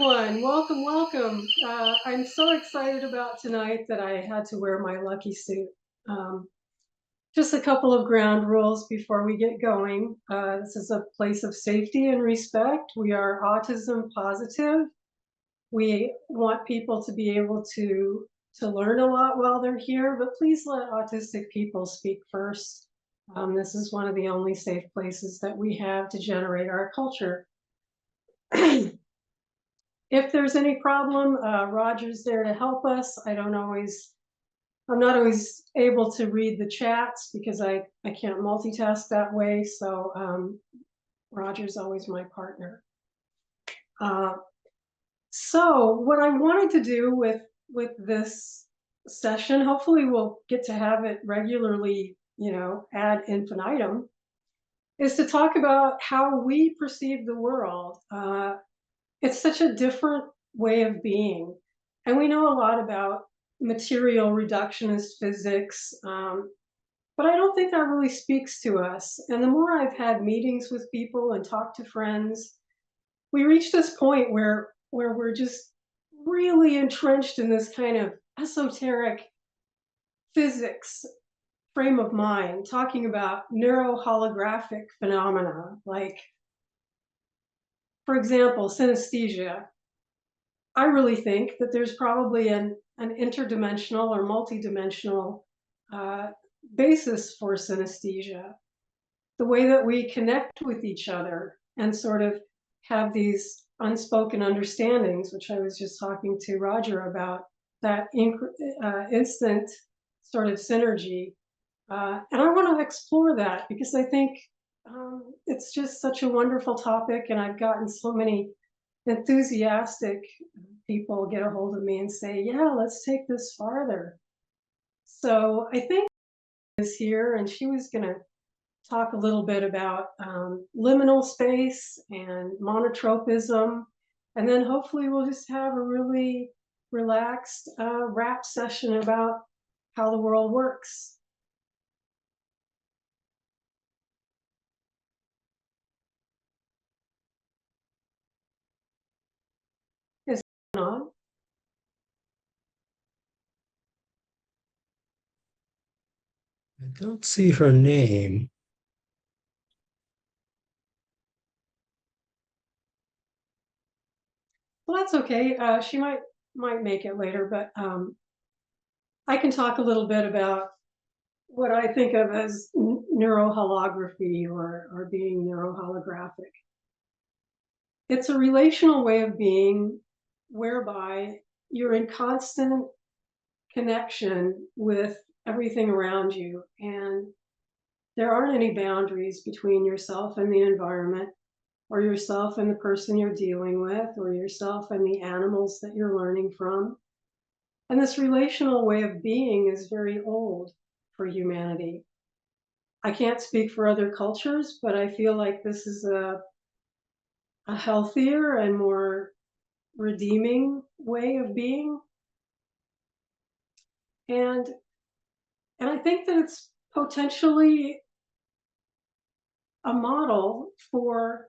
everyone. Welcome, welcome. I'm so excited about tonight that I had to wear my lucky suit. Just a couple of ground rules before we get going. This is a place of safety and respect. We are autism positive. We want people to be able to learn a lot while they're here, but please let autistic people speak first. This is one of the only safe places that we have to generate our culture. If there's any problem, Roger's there to help us. I'm not always able to read the chats because I can't multitask that way. So Roger's always my partner. So what I wanted to do with this session, hopefully we'll get to have it regularly, ad infinitum, is to talk about how we perceive the world. It's such a different way of being. And we know a lot about material reductionist physics, but I don't think that really speaks to us. And the more I've had meetings with people and talked to friends, we reach this point where we're just really entrenched in this kind of esoteric physics frame of mind, talking about neuroholographic phenomena, like, for example, synesthesia. I really think that there's probably an interdimensional or multidimensional basis for synesthesia. The way that we connect with each other and sort of have these unspoken understandings, which I was just talking to Roger about, that instant sort of synergy. And I want to explore that because I think it's just such a wonderful topic, and I've gotten so many enthusiastic people get a hold of me and say, yeah, let's take this farther. So I think is here, and she was going to talk a little bit about liminal space and monotropism, and then hopefully we'll just have a really relaxed rap session about how the world works. Is it on? I don't see her name. Well, that's okay. She might make it later, but I can talk a little bit about what I think of as neuroholography or being neuroholographic. It's a relational way of being whereby you're in constant connection with everything around you, and there aren't any boundaries between yourself and the environment, or yourself and the person you're dealing with, or yourself and the animals that you're learning from. And this relational way of being is very old for humanity. I can't speak for other cultures, but I feel like this is a healthier and more redeeming way of being. And I think that it's potentially a model for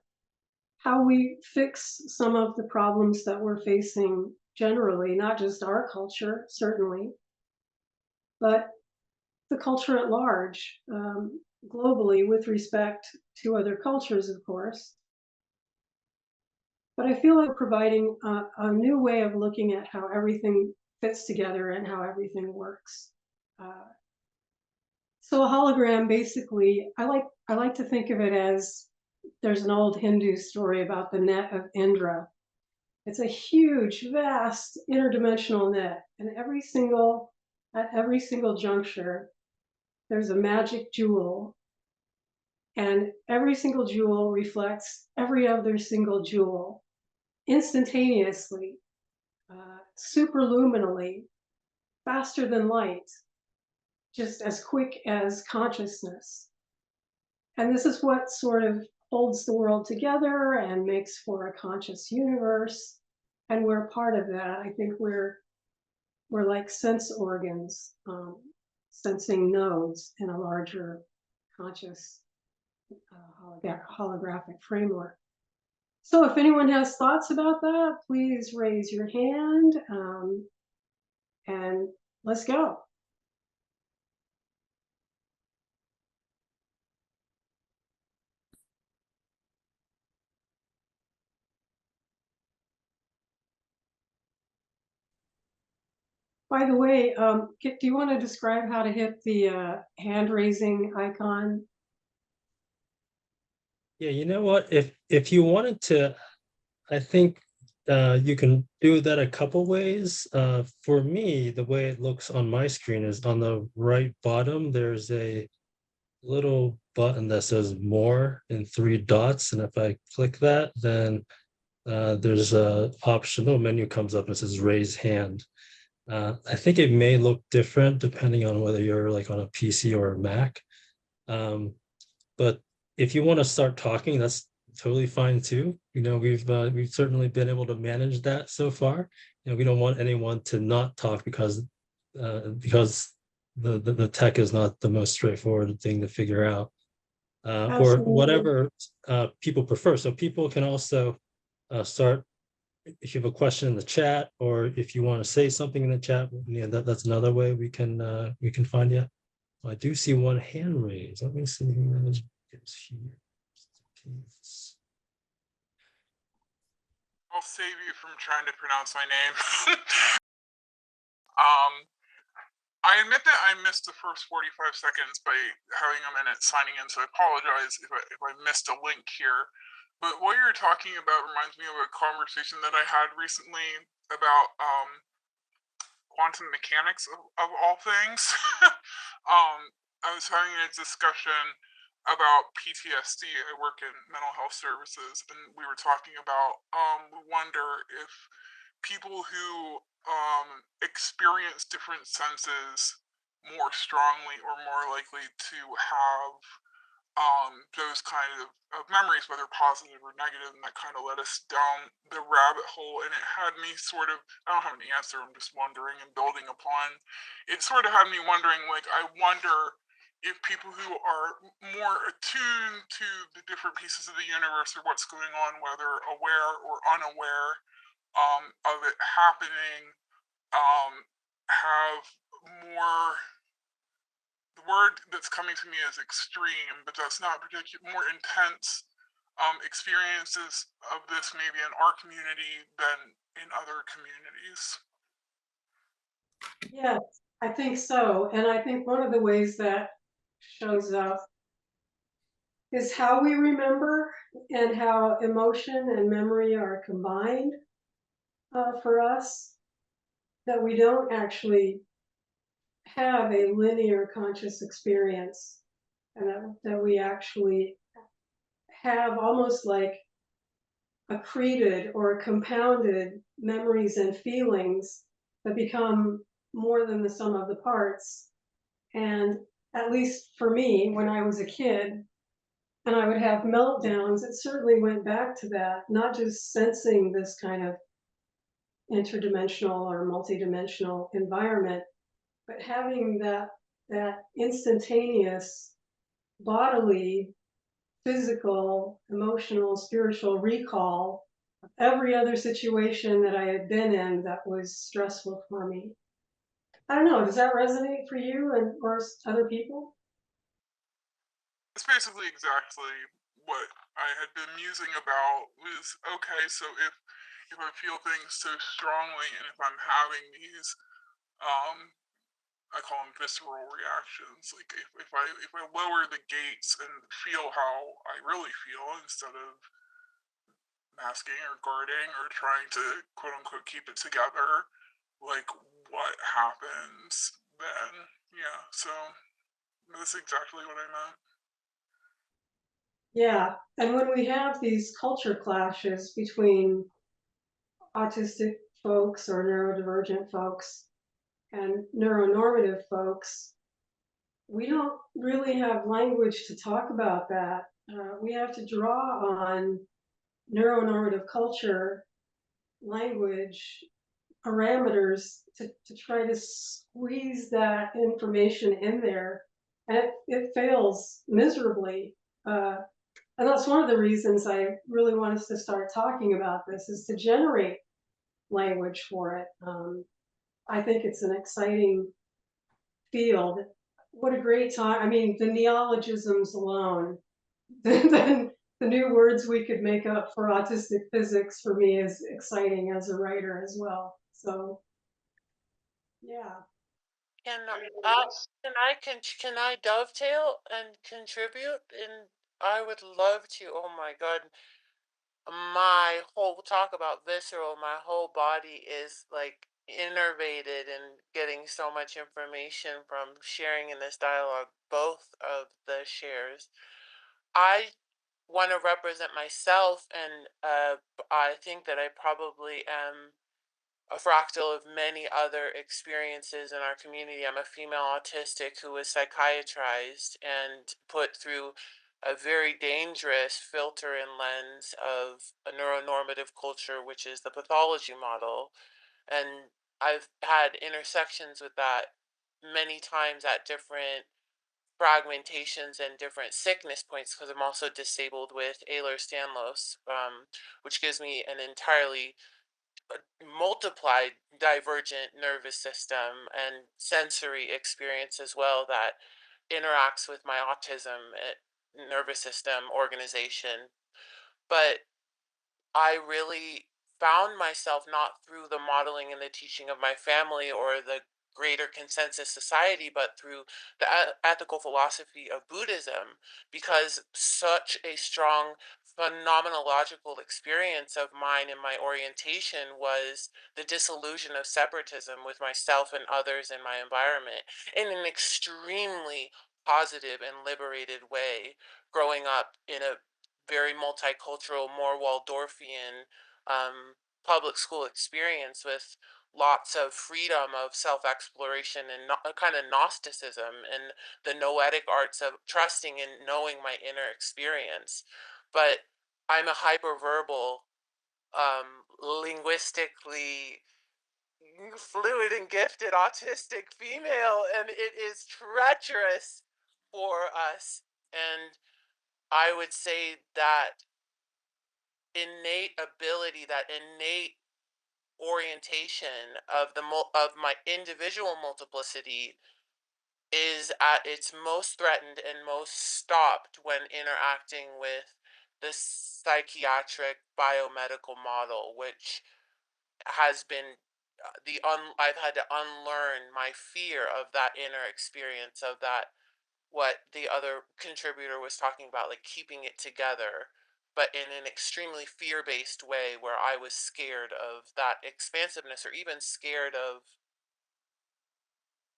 how we fix some of the problems that we're facing generally, not just our culture, certainly, but the culture at large, globally, with respect to other cultures, of course. But I feel like providing a new way of looking at how everything fits together and how everything works. So a hologram, basically, I like to think of it as, there's an old Hindu story about the net of Indra. It's a huge, vast, interdimensional net, and at every single juncture, there's a magic jewel, and every single jewel reflects every other single jewel instantaneously, superluminally, faster than light, just as quick as consciousness. And this is what sort of holds the world together and makes for a conscious universe. And we're part of that. I think we're like sense organs, sensing nodes in a larger conscious holographic framework. So if anyone has thoughts about that, please raise your hand, and let's go. By the way, do you want to describe how to hit the hand raising icon? Yeah, you know what? If you wanted to, I think you can do that a couple ways. For me, the way it looks on my screen is on the right bottom, there's a little button that says more in 3 dots. And if I click that, then there's a option, little menu comes up and it says raise hand. I think it may look different depending on whether you're like on a PC or a Mac. Um, but if you want to start talking, that's totally fine too. We've certainly been able to manage that so far. We don't want anyone to not talk because the tech is not the most straightforward thing to figure out, or Absolutely. whatever people prefer. So people can also start if you have a question in the chat, or if you want to say something in the chat. That's another way we can find you. I do see one hand raised. Let me see who is here. I'll save you from trying to pronounce my name. um, I admit that I missed the first 45 seconds by having a minute signing in, so I apologize if I missed a link here. But what you're talking about reminds me of a conversation that I had recently about quantum mechanics of all things. I was having a discussion about PTSD. I work in mental health services, and we were talking about we wonder if people who experience different senses more strongly or more likely to have those kind of memories, whether positive or negative, and that kind of led us down the rabbit hole. And it had me sort of, I don't have an answer, I'm just wondering and building upon. It sort of had me wondering, like, I wonder if people who are more attuned to the different pieces of the universe or what's going on, whether aware or unaware of it happening, have more, the word that's coming to me is extreme, but that's not particular, more intense experiences of this maybe in our community than in other communities. Yes, I think so. And I think one of the ways that shows up is how we remember and how emotion and memory are combined for us, that we don't actually have a linear conscious experience, and that we actually have almost like accreted or compounded memories and feelings that become more than the sum of the parts. And at least for me, when I was a kid and I would have meltdowns, it certainly went back to that, not just sensing this kind of interdimensional or multidimensional environment, but having that instantaneous bodily, physical, emotional, spiritual recall of every other situation that I had been in that was stressful for me. I don't know, does that resonate for you and or other people? It's basically exactly what I had been musing about was okay, so if I feel things so strongly and if I'm having these um I call them visceral reactions. Like if I lower the gates and feel how I really feel instead of masking or guarding or trying to quote unquote keep it together, like what happens then? Yeah, so that's exactly what I meant. Yeah, and when we have these culture clashes between autistic folks or neurodivergent folks and neuronormative folks, we don't really have language to talk about that. We have to draw on neuronormative culture, language, parameters to try to squeeze that information in there. And it fails miserably. And that's one of the reasons I really want us to start talking about this, is to generate language for it. I think it's an exciting field. What a great time. I mean, the neologisms alone, then the new words we could make up for autistic physics for me is exciting as a writer as well. So, yeah. Can I dovetail and contribute? And I would love to. Oh my God. My whole talk about visceral, my whole body is like innervated and getting so much information from sharing in this dialogue, both of the shares. I want to represent myself, and I think that I probably am a fractal of many other experiences in our community. I'm a female autistic who was psychiatrized and put through a very dangerous filter and lens of a neuronormative culture, which is the pathology model. And I've had intersections with that many times at different fragmentations and different sickness points, because I'm also disabled with Ehlers-Danlos, which gives me an entirely multiplied divergent nervous system and sensory experience as well that interacts with my autism nervous system organization. But I really found myself not through the modeling and the teaching of my family or the greater consensus society, but through the ethical philosophy of Buddhism, because such a strong phenomenological experience of mine in my orientation was the disillusion of separatism with myself and others in my environment in an extremely positive and liberated way, growing up in a very multicultural, more Waldorfian public school experience with lots of freedom of self-exploration and a kind of Gnosticism and the noetic arts of trusting and knowing my inner experience. But I'm a hyperverbal, linguistically fluid and gifted autistic female, and it is treacherous for us. And I would say that innate ability, that innate orientation of of my individual multiplicity is at its most threatened and most stopped when interacting with the psychiatric biomedical model, which has been I've had to unlearn my fear of that inner experience of that, what the other contributor was talking about, like keeping it together, but in an extremely fear-based way where I was scared of that expansiveness or even scared of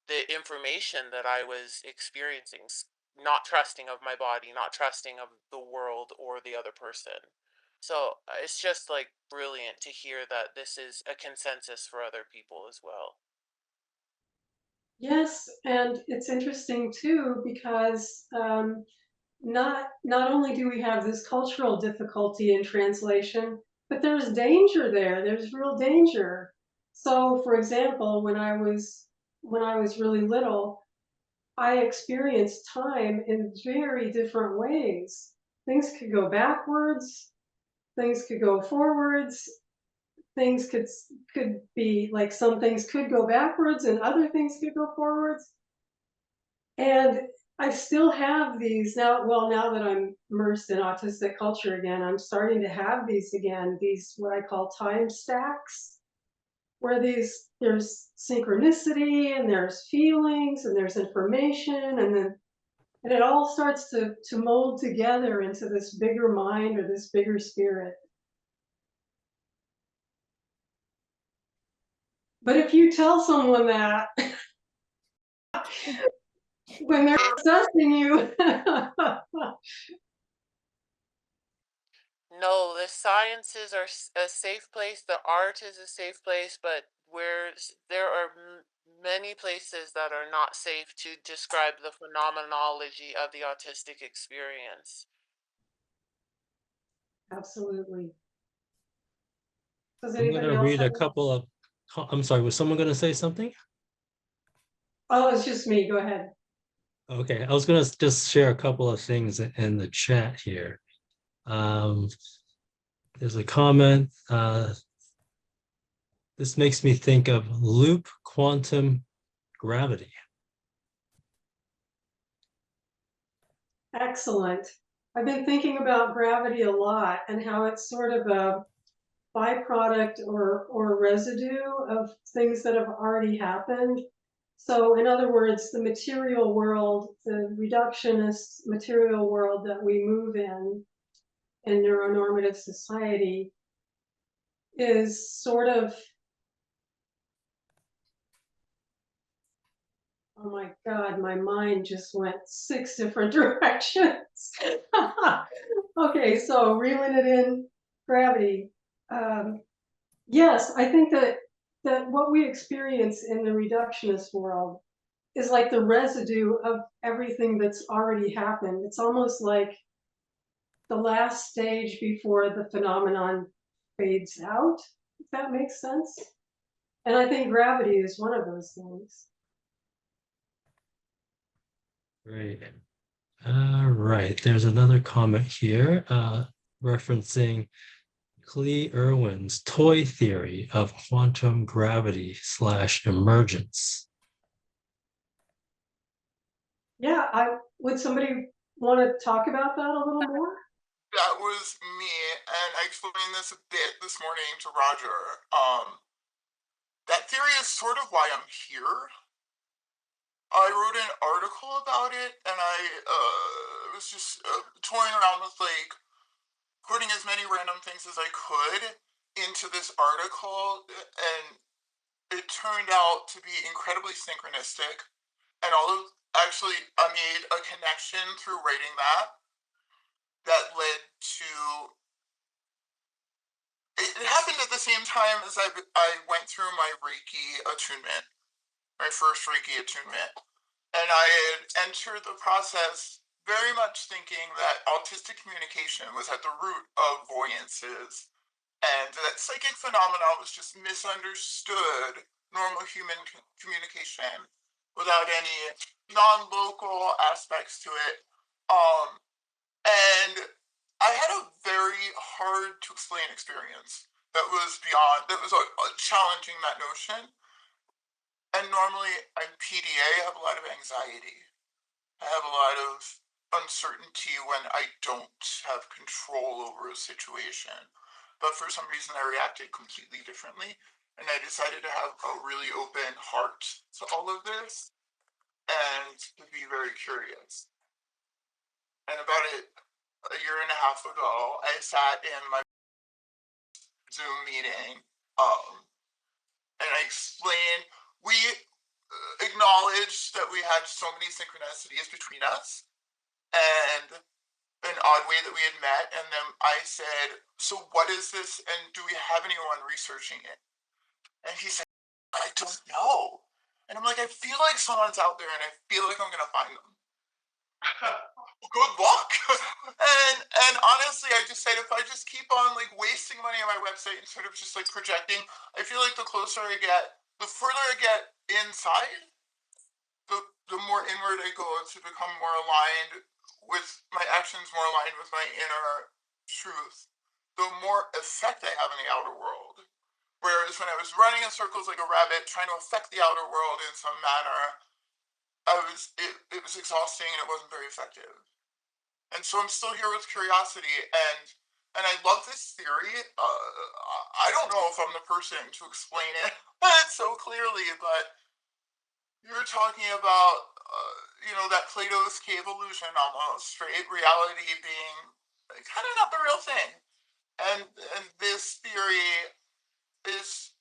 the information that I was experiencing, not trusting of my body, not trusting of the world or the other person. So it's just like brilliant to hear that this is a consensus for other people as well. Yes, and it's interesting too because not only do we have this cultural difficulty in translation, but there's danger there. There's real danger. So, for example, when I was really little, I experienced time in very different ways. Things could go backwards, things could go forwards, things could be like some things could go backwards and other things could go forwards. And I still have these now. Well, now that I'm immersed in autistic culture again, I'm starting to have these again, these what I call time stacks, where there's synchronicity and there's feelings and there's information, and it all starts to mold together into this bigger mind or this bigger spirit. But if you tell someone that when they're assessing you, No, the sciences are a safe place. The art is a safe place, but where there are many places that are not safe to describe the phenomenology of the autistic experience. absolutely. Does I'm going anybody to else read have? a couple of, I'm sorry, was someone going to say something? Oh, it's just me. Go ahead. Okay, I was going to just share a couple of things in the chat here. There's a comment. This makes me think of loop quantum gravity. Excellent. I've been thinking about gravity a lot and how it's sort of a byproduct or residue of things that have already happened. So in other words, the material world, the reductionist material world that we move in neuronormative society is sort of, oh my God, my mind just went 6 different directions. Okay, so reeling it in, gravity. Yes, I think that what we experience in the reductionist world is like the residue of everything that's already happened. It's almost like the last stage before the phenomenon fades out, if that makes sense. And I think gravity is one of those things. Great. All right. There's another comment here referencing Clee Irwin's toy theory of quantum gravity / emergence. Yeah, would somebody want to talk about that a little more? That was me, and I explained this a bit this morning to Roger. That theory is sort of why I'm here. I wrote an article about it, and I was just toying around with like putting as many random things as I could into this article, and it turned out to be incredibly synchronistic. And actually, I made a connection through writing that led to. It happened at the same time as I went through my Reiki attunement, my first Reiki attunement. And I had entered the process very much thinking that autistic communication was at the root of voyances, and that psychic phenomena was just misunderstood normal human communication without any non-local aspects to it. And I had a very hard to explain experience that was challenging that notion. And normally I'm PDA, I have a lot of anxiety. I have a lot of uncertainty when I don't have control over a situation. But for some reason I reacted completely differently, and I decided to have a really open heart to all of this and to be very curious. And about a year and a half ago, I sat in my Zoom meeting, and I explained, we acknowledged that we had so many synchronicities between us, and an odd way that we had met. And then I said, so what is this, and do we have anyone researching it? And he said, I don't know. And I'm like, I feel like someone's out there, and I feel like I'm gonna find them. Good luck. And honestly, I just said, if I just keep on like wasting money on my website instead of just like projecting, I feel like the closer I get, the further I get inside, the more inward I go to become more aligned with my actions, more aligned with my inner truth, the more effect I have in the outer world. Whereas when I was running in circles like a rabbit, trying to affect the outer world in some manner, it was exhausting and it wasn't very effective. And so I'm still here with curiosity, and I love this theory. I don't know if I'm the person to explain it so clearly, but you're talking about that Plato's cave illusion almost, right? Reality being kind of not the real thing, and this theory is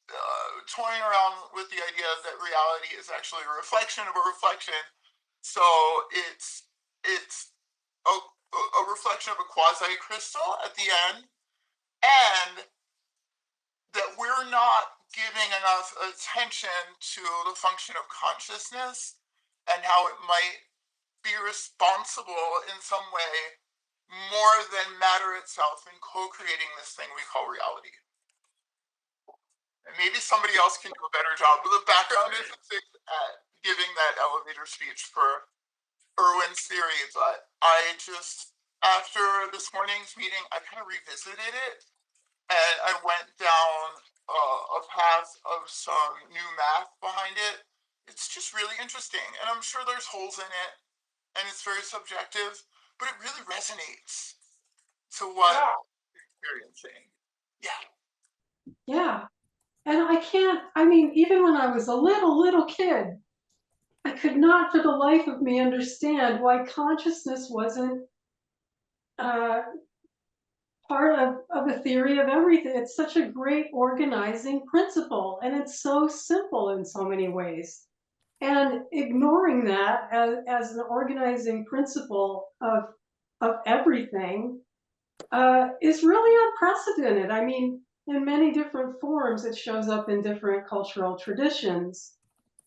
toying around with the idea that reality is actually a reflection of a reflection. So it's a reflection of a quasi-crystal at the end, and that we're not giving enough attention to the function of consciousness and how it might be responsible in some way more than matter itself in co-creating this thing we call reality. And maybe somebody else can do a better job, but the background is at giving that elevator speech for Irwin's theory, but I just after this morning's meeting, I kind of revisited it, and I went down a path of some new math behind it. It's just really interesting, and I'm sure there's holes in it, and it's very subjective, but it really resonates to what you're experiencing. Yeah. Yeah. And I mean, even when I was a little kid, I could not for the life of me understand why consciousness wasn't part of a theory of everything. It's such a great organizing principle, and it's so simple in so many ways. And ignoring that as an organizing principle of everything is really unprecedented. I mean, in many different forms, it shows up in different cultural traditions.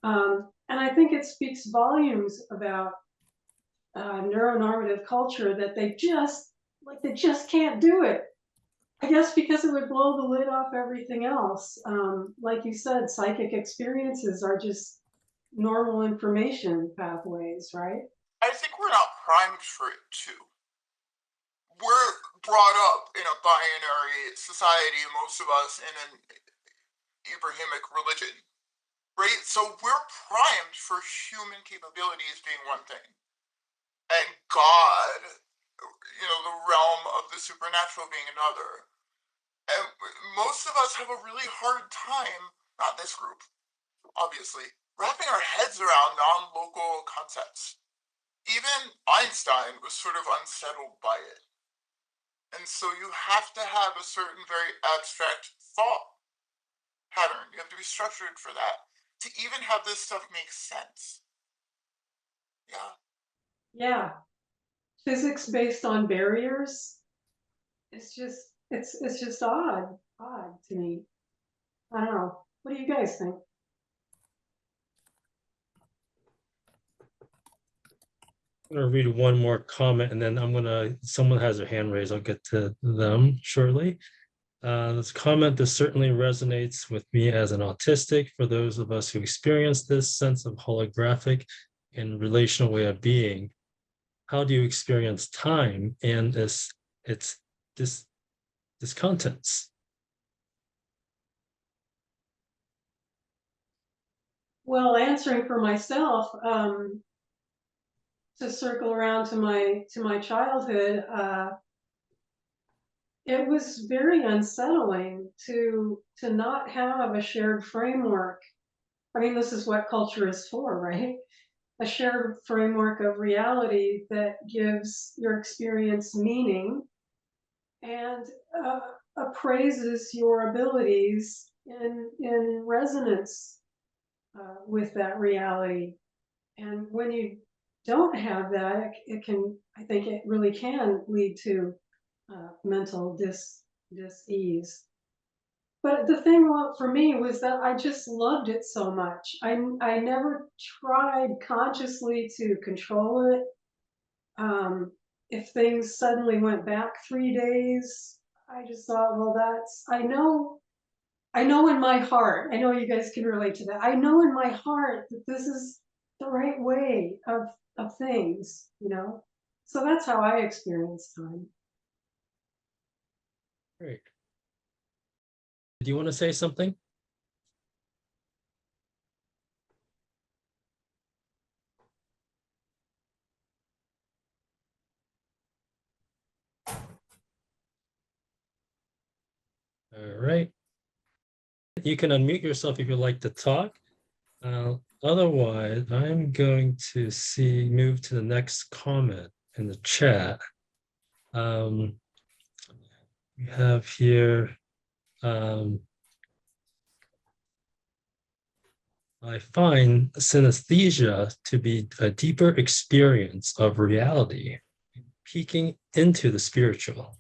And I think it speaks volumes about neuronormative culture that they just can't do it. I guess because it would blow the lid off everything else. Like you said, psychic experiences are just normal information pathways, right? I think we're not primed for it too. We're brought up in a binary society, most of us in an Abrahamic religion, right? So we're primed for human capabilities being one thing, and God, the realm of the supernatural being another. And most of us have a really hard time, not this group, obviously, wrapping our heads around non-local concepts. Even Einstein was sort of unsettled by it. And so you have to have a certain very abstract thought pattern. You have to be structured for that to even have this stuff make sense. Yeah. Yeah. Physics based on barriers. It's just odd to me. I don't know. What do you guys think? I'm going to read one more comment, and then someone has their hand raised. I'll get to them shortly. This comment, this certainly resonates with me as an autistic. For those of us who experience this sense of holographic and relational way of being, how do you experience time and this contents? Well, answering for myself, to circle around to my childhood, it was very unsettling to not have a shared framework. I mean, this is what culture is for, right? A shared framework of reality that gives your experience meaning and appraises your abilities in resonance with that reality. And when you don't have that, I think it really can lead to mental dis-ease. But the thing for me was that I just loved it so much. I never tried consciously to control it. If things suddenly went back 3 days, I just thought, well, I know in my heart, I know you guys can relate to that. I know in my heart that this is the right way of things, So that's how I experience time. Great. Do you want to say something? All right. You can unmute yourself if you'd like to talk. Otherwise, I'm going to move to the next comment in the chat. We have here, I find synesthesia to be a deeper experience of reality, peeking into the spiritual.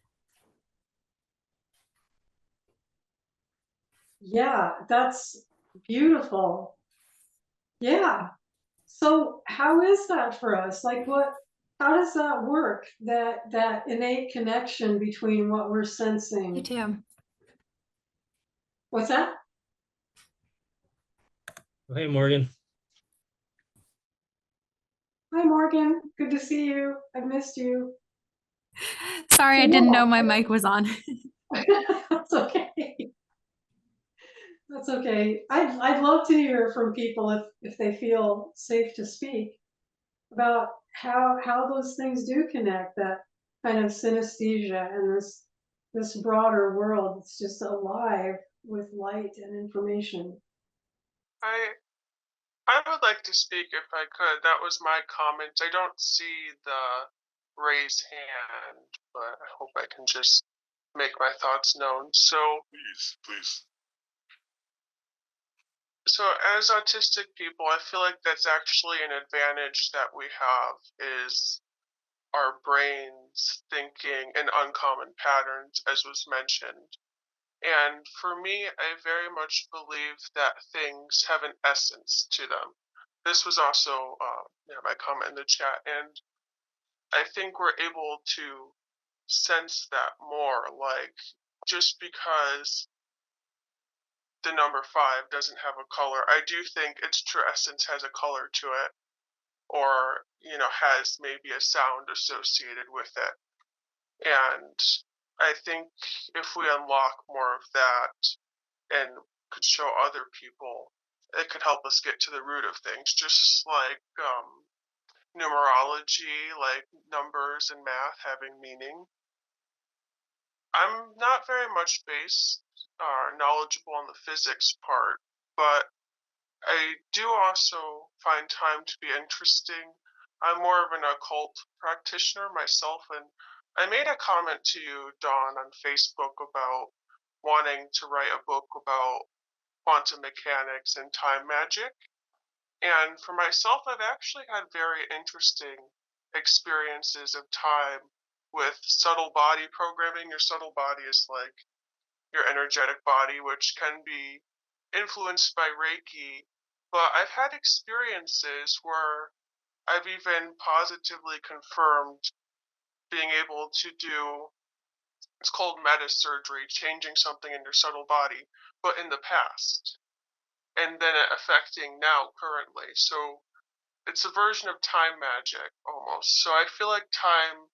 Yeah, that's beautiful. Yeah. So how is that for us? Like how does that work? That innate connection between what we're sensing. Me too. What's that? Hey, Morgan. Hi, Morgan. Good to see you. I've missed you. Sorry, I didn't know my mic was on. That's okay. That's okay. I'd love to hear from people if they feel safe to speak about how those things do connect, that kind of synesthesia and this broader world that's just alive with light and information. I I would like to speak if I could. That was my comment. I don't see the raise hand, but I hope I can just make my thoughts known. Please, please. So as autistic people, I feel like that's actually an advantage that we have is our brains thinking in uncommon patterns, as was mentioned. And for me, I very much believe that things have an essence to them. This was also my comment in the chat, and I think we're able to sense that more. Like, just because the number 5 doesn't have a color, I do think its true essence has a color to it, or has maybe a sound associated with it. And I think if we unlock more of that and could show other people, it could help us get to the root of things, just like numerology, like numbers and math having meaning. I'm not very much based or knowledgeable on the physics part, but I do also find time to be interesting. I'm more of an occult practitioner myself, and I made a comment to you, Dawn, on Facebook about wanting to write a book about quantum mechanics and time magic. And for myself, I've actually had very interesting experiences of time with subtle body programming. Your subtle body is like your energetic body, which can be influenced by Reiki. But I've had experiences where I've even positively confirmed being able to do, it's called meta surgery, changing something in your subtle body, but in the past, and then it affecting now currently. So it's a version of time magic almost. So I feel like time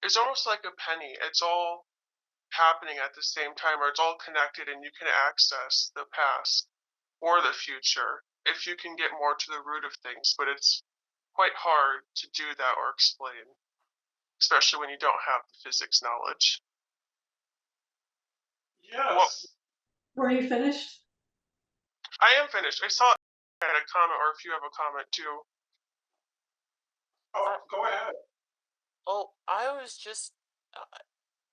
is almost like a penny. It's all happening at the same time, or it's all connected, and you can access the past or the future if you can get more to the root of things. But it's quite hard to do that or explain, especially when you don't have the physics knowledge. Yes. Were you finished? I am finished. I saw I had a comment, or if you have a comment too. Oh, go ahead. Oh, I was just,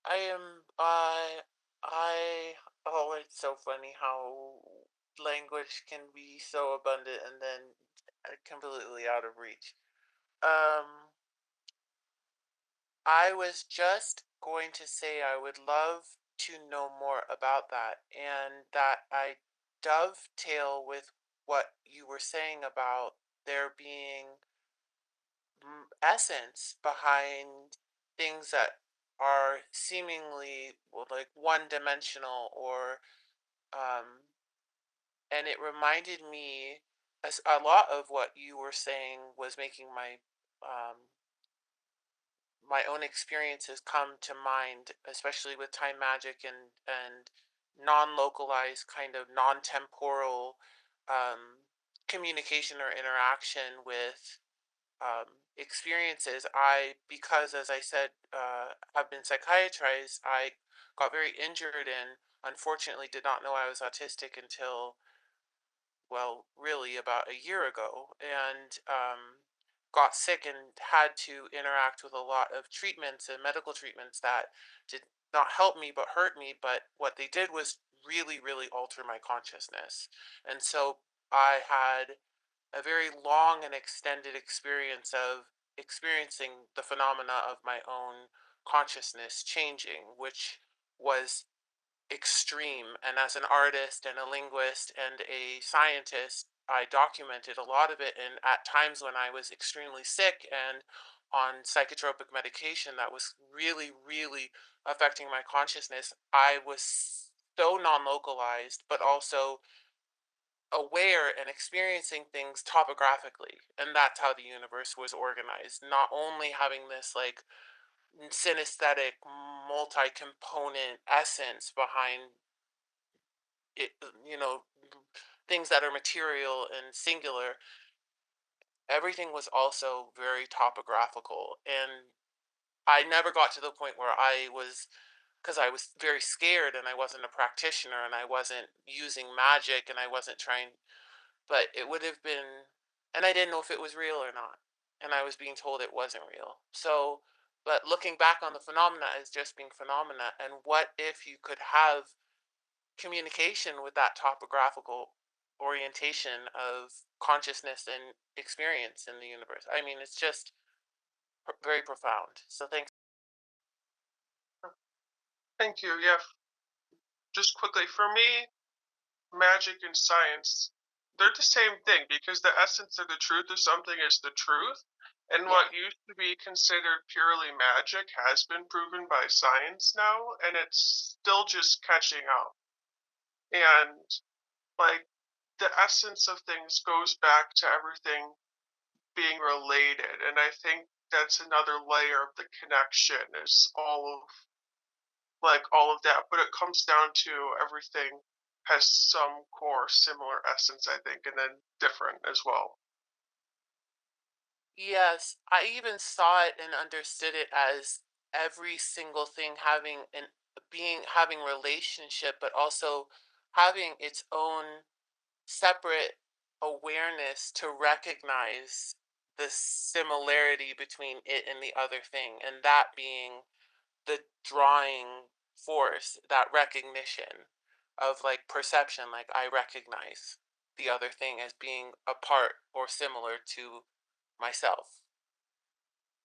I am, oh, it's so funny how language can be so abundant and then completely out of reach. I was just going to say I would love to know more about that, and that I dovetail with what you were saying about there being essence behind things that are seemingly like one-dimensional, or and it reminded me a lot of what you were saying was making my own experiences come to mind, especially with time magic and non-localized, kind of non-temporal communication or interaction with experiences. Because as I said, have been psychiatrized, I got very injured and unfortunately did not know I was autistic until, well, really about a year ago, and got sick and had to interact with a lot of treatments and medical treatments that did not help me but hurt me. But what they did was really, really alter my consciousness. And so I had a very long and extended experience of experiencing the phenomena of my own consciousness changing, which was extreme. And as an artist and a linguist and a scientist, I documented a lot of it. And at times when I was extremely sick and on psychotropic medication that was really, really affecting my consciousness, I was so non localized, but also aware and experiencing things topographically. And that's how the universe was organized. Not only having this like synesthetic, multi-component essence behind it, things that are material and singular. Everything was also very topographical, and I never got to the point where because I was very scared and I wasn't a practitioner and I wasn't using magic and I wasn't trying, but it would have been, and I didn't know if it was real or not. And I was being told it wasn't real. So, but looking back on the phenomena as just being phenomena, and what if you could have communication with that topographical orientation of consciousness and experience in the universe? I mean, it's just very profound. So thanks. Thank you. Yeah, just quickly, for me, magic and science, they're the same thing because the essence of the truth of something is the truth. And what used to be considered purely magic has been proven by science now, and it's still just catching up. And like the essence of things goes back to everything being related. And I think that's another layer of the connection is all of that. But it comes down to everything has some core similar essence, I think, and then different as well. Yes, I even saw it and understood it as every single thing having relationship, but also having its own separate awareness to recognize the similarity between it and the other thing, and that being the drawing force, that recognition of like perception, like I recognize the other thing as being a part or similar to myself.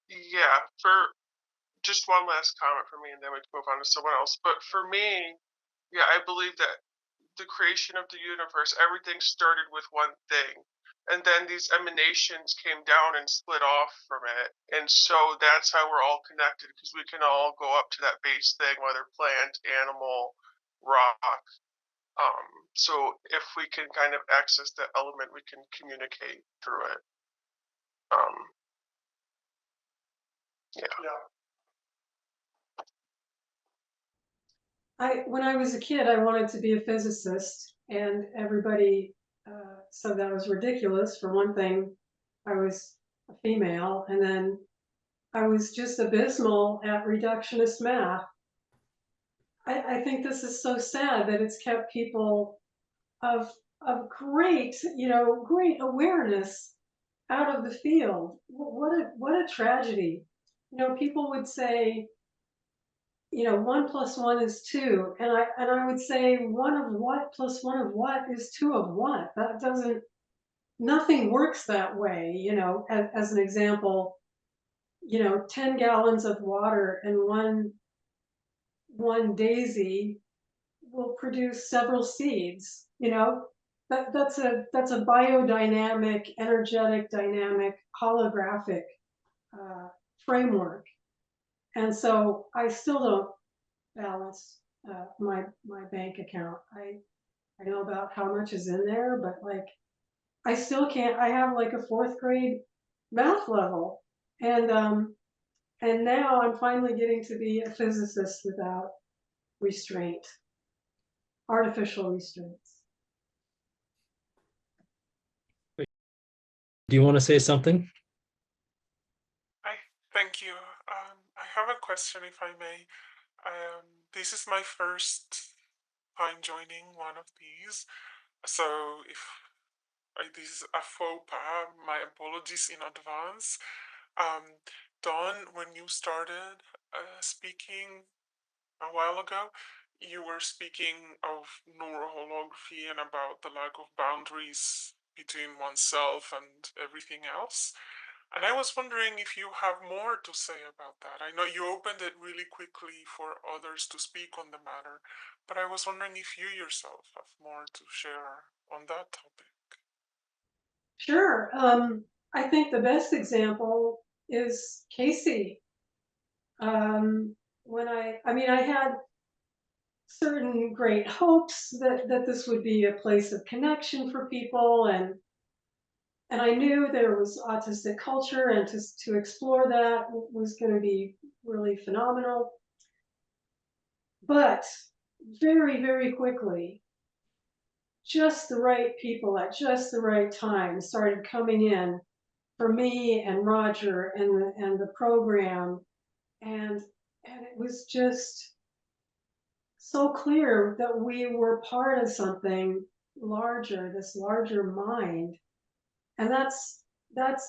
Yeah, for just one last comment for me, and then we can move on to someone else. But for me, yeah, I believe that the creation of the universe, everything started with one thing. And then these emanations came down and split off from it. And so that's how we're all connected because we can all go up to that base thing, whether plant, animal, rock. So if we can kind of access that element, we can communicate through it. Yeah. When I was a kid, I wanted to be a physicist, and everybody said that was ridiculous. For one thing, I was a female, and then I was just abysmal at reductionist math. I think this is so sad that it's kept people of great, great awareness out of the field. What a tragedy. People would say, 1 + 1 is 2. And I would say, one of what plus one of what is two of what? That doesn't, nothing works that way, as an example, 10 gallons of water and one daisy will produce several seeds, that's a biodynamic, energetic, dynamic, holographic framework. And so I still don't balance my bank account. I know about how much is in there, but like I still can't. I have like a 4th grade math level, and now I'm finally getting to be a physicist without restraint, artificial restraints. Do you want to say something? Hi, thank you. I have a question, if I may. This is my first time joining one of these, so if this is a faux pas, my apologies in advance. Dawn, when you started speaking a while ago, you were speaking of neuroholography and about the lack of boundaries between oneself and everything else. And I was wondering if you have more to say about that. I know you opened it really quickly for others to speak on the matter, but I was wondering if you yourself have more to share on that topic. Sure. I think the best example is CASY. When I had certain great hopes that this would be a place of connection for people, and I knew there was autistic culture, and to explore that was going to be really phenomenal. But very, very quickly, just the right people at just the right time started coming in for me and Roger and the program, and it was just so clear that we were part of something larger, this larger mind, and that's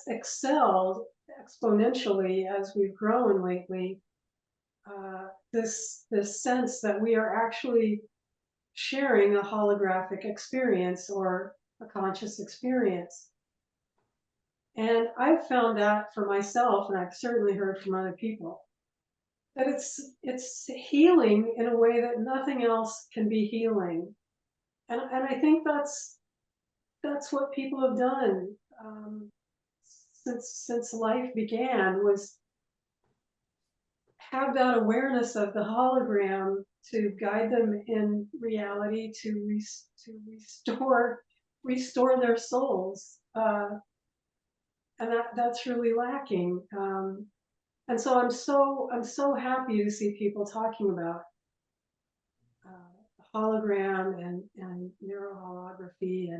excelled exponentially as we've grown lately. This sense that we are actually sharing a holographic experience or a conscious experience. And I've found that for myself, and I've certainly heard from other people, that it's healing in a way that nothing else can be healing. And I think that's what people have done since life began, was have that awareness of the hologram to guide them in reality, to restore their souls, and that's really lacking. And so I'm so happy to see people talking about hologram and neuroholography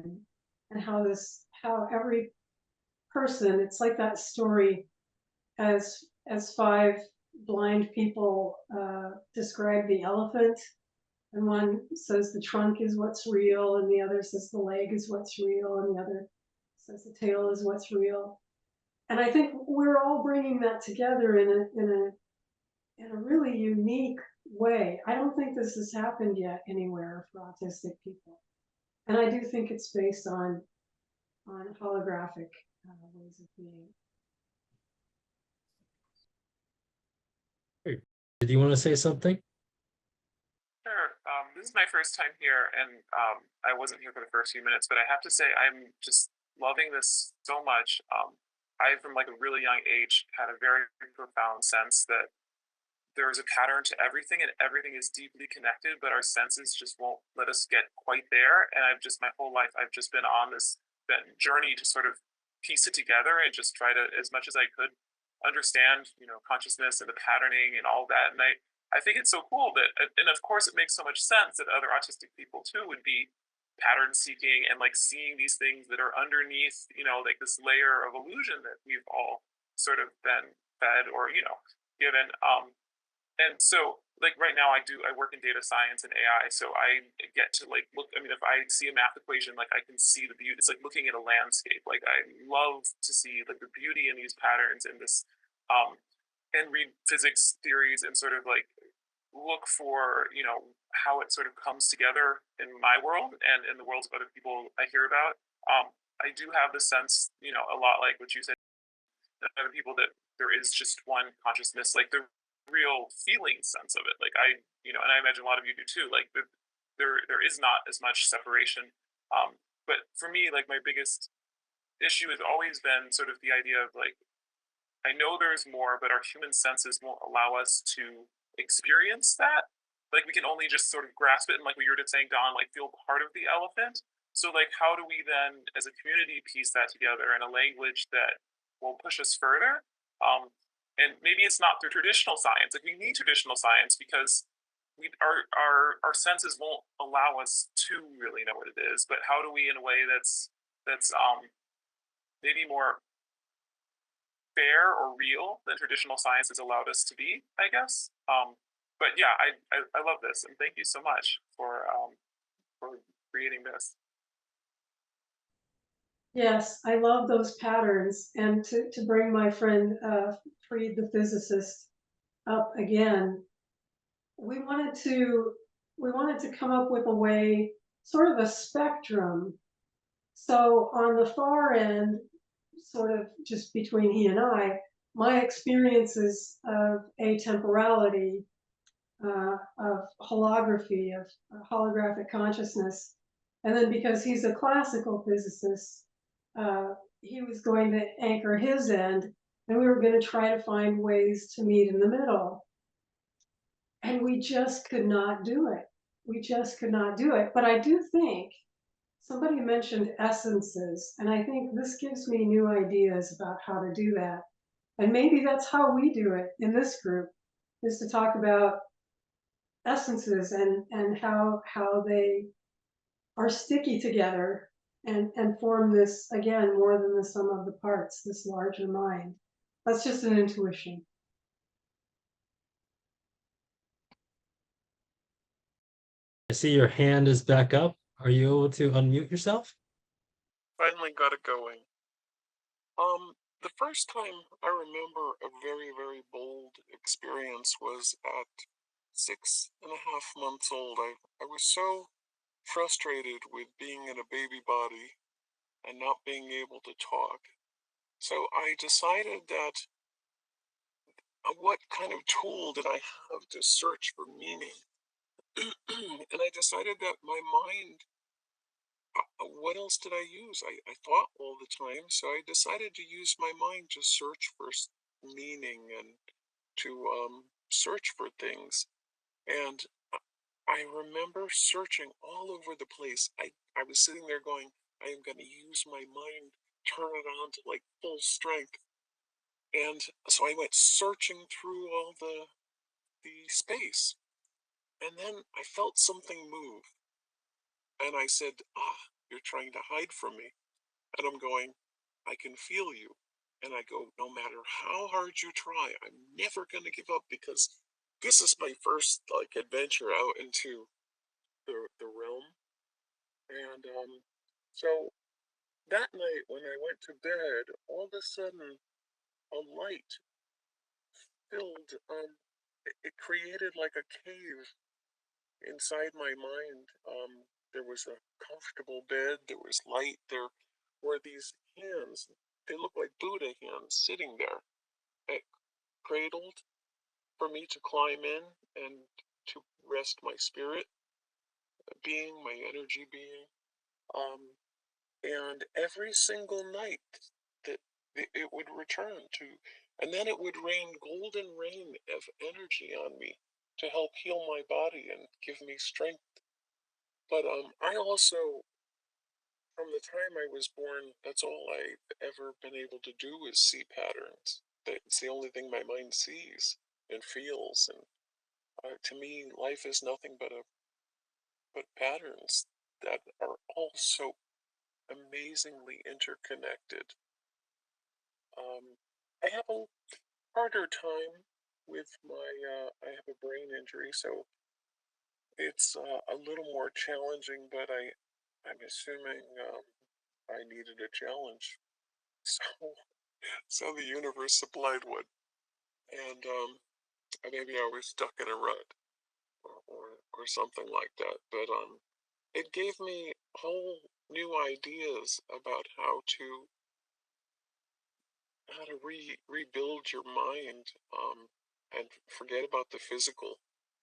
and how every person, it's like that story as five blind people describe the elephant, and one says the trunk is what's real, and the other says the leg is what's real, and the other says the tail is what's real. And I think we're all bringing that together in a really unique way. I don't think this has happened yet anywhere for autistic people, and I do think it's based on holographic ways of being. Did you want to say something? Sure. This is my first time here, and I wasn't here for the first few minutes, but I have to say I'm just loving this so much. I, from like a really young age, had a very profound sense that there is a pattern to everything, and everything is deeply connected, but our senses just won't let us get quite there. And I've just, my whole life, I've just been on this journey to sort of piece it together and just try to, as much as I could, understand, consciousness and the patterning and all that. And I think it's so cool that, and of course it makes so much sense that other autistic people too would be pattern seeking and like seeing these things that are underneath, like this layer of illusion that we've all sort of been fed or, given. And so like right now I work in data science and AI. So I get to like look, I mean, if I see a math equation, like I can see the beauty. It's like looking at a landscape. Like I love to see like the beauty in these patterns and this, and read physics theories and sort of like look for, how it sort of comes together in my world and in the worlds of other people I hear about. I do have the sense, a lot like what you said, other people, that there is just one consciousness, like the real feeling sense of it. Like and I imagine a lot of you do too. Like there is not as much separation. But for me, like my biggest issue has always been sort of the idea of like, I know there's more, but our human senses won't allow us to experience that. Like we can only just sort of grasp it, and like what you were just saying, Don, like feel part of the elephant. So like, how do we then, as a community, piece that together in a language that will push us further? And maybe it's not through traditional science. Like we need traditional science because our senses won't allow us to really know what it is. But how do we, in a way that's maybe more fair or real than traditional science has allowed us to be, I guess. But yeah, I love this, and thank you so much for creating this. Yes, I love those patterns. And to bring my friend Fried, the physicist, up again, we wanted to come up with a way, sort of a spectrum. So on the far end, sort of just between he and I, my experiences of atemporality, of holography, of holographic consciousness. And then because he's a classical physicist, he was going to anchor his end, and we were going to try to find ways to meet in the middle. And we just could not do it. We just could not do it. But I do think somebody mentioned essences, and I think this gives me new ideas about how to do that. And maybe that's how we do it in this group. is to talk about essences and how they are sticky together and form this, again, more than the sum of the parts, this larger mind. That's just an intuition. I see your hand is back up. Are you able to unmute yourself? Finally got it going. The first time I remember a very, very bold experience was at 6.5 months old. I was so frustrated with being in a baby body and not being able to talk. So I decided that what kind of tool did I have to search for meaning? And I decided that my mind, what else did I use? I thought all the time, so I decided to use my mind to search for meaning and to search for things. And I remember searching all over the place. I was sitting there going, I am going to use my mind, turn it on to like full strength. And so I went searching through all the space. And then I felt something move. And I said, you're trying to hide from me. And I'm going, I can feel you. And I go, no matter how hard you try, I'm never going to give up, because this is my first like adventure out into the realm. And so that night when I went to bed, all of a sudden a light filled, it created like a cave inside my mind. There was a comfortable bed, there was light, there were these hands. They looked like Buddha hands sitting there, cradled for me to climb in and to rest my spirit being, my energy being. And every single night that it would return to, and then it would rain golden rain of energy on me to help heal my body and give me strength. But I also, from the time I was born, that's all I've ever been able to do is see patterns. It's the only thing my mind sees and feels. And to me, life is nothing but patterns that are all so amazingly interconnected. I have a harder time with my, I have a brain injury, so it's a little more challenging, but I'm assuming I needed a challenge. So the universe supplied one. And maybe I was stuck in a rut or something like that. But it gave me whole new ideas about how to rebuild your mind and forget about the physical.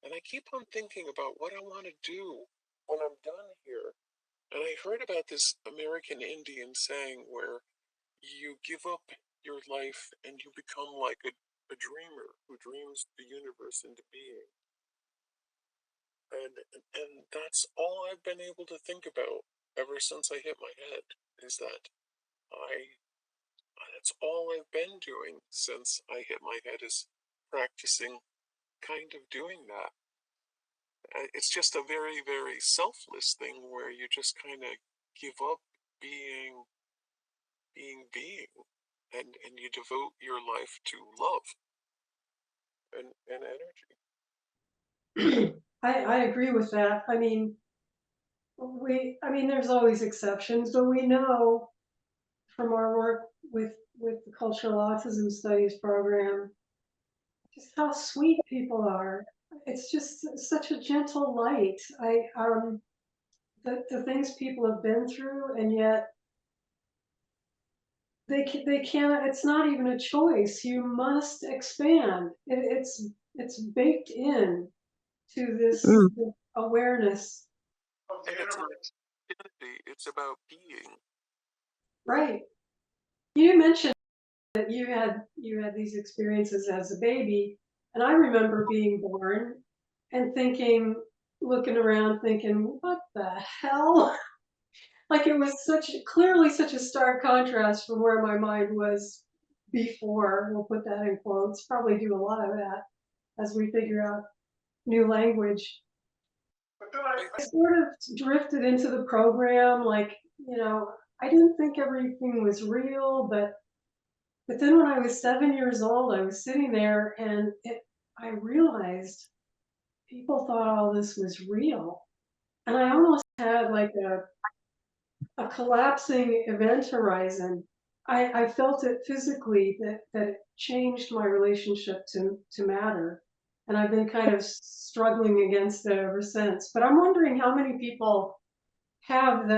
And I keep on thinking about what I want to do when I'm done here. And I heard about this American Indian saying where you give up your life and you become like a dreamer who dreams the universe into being. And that's all I've been able to think about ever since I hit my head, is that that's all I've been doing since I hit my head, is practicing kind of doing that. It's just a very, very selfless thing where you just kind of give up being, and you devote your life to love and energy. I agree with that. I mean, there's always exceptions, but we know from our work with the Cultural Autism Studies program just how sweet people are. It's just such a gentle light. The things people have been through, and yet they can't. It's not even a choice. You must expand. It's baked in to this awareness. And it's about identity, it's about being. Right. You mentioned that you had these experiences as a baby, and I remember being born and thinking, looking around, thinking, what the hell? Like, it was clearly such a stark contrast from where my mind was before. We'll put that in quotes. Probably do a lot of that. as we figure out new language. But then I sort of drifted into the program, like, I didn't think everything was real, but then when I was 7 years old, I was sitting there and I realized people thought all this was real. And I almost had like a collapsing event horizon. I felt it physically that it changed my relationship to matter. And I've been kind of struggling against it ever since. But I'm wondering how many people have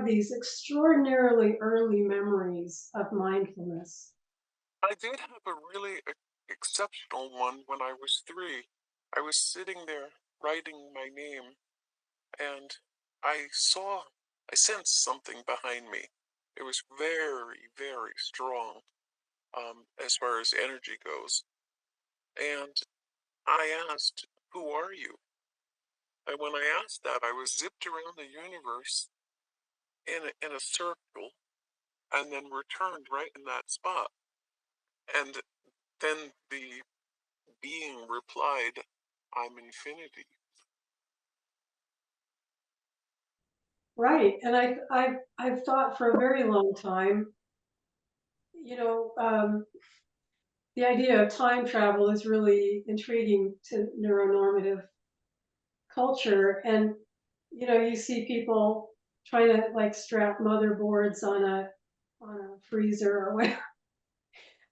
these extraordinarily early memories of mindfulness. I did have a really exceptional one when I was 3. I was sitting there writing my name, and I sensed something behind me. It was very, very strong, as far as energy goes. And I asked, "Who are you?" And when I asked that, I was zipped around the universe in a circle, and then returned right in that spot. And then the being replied, "I'm infinity." Right. And I've thought for a very long time, the idea of time travel is really intriguing to neuronormative culture. And, you see people trying to like strap motherboards on a freezer or whatever.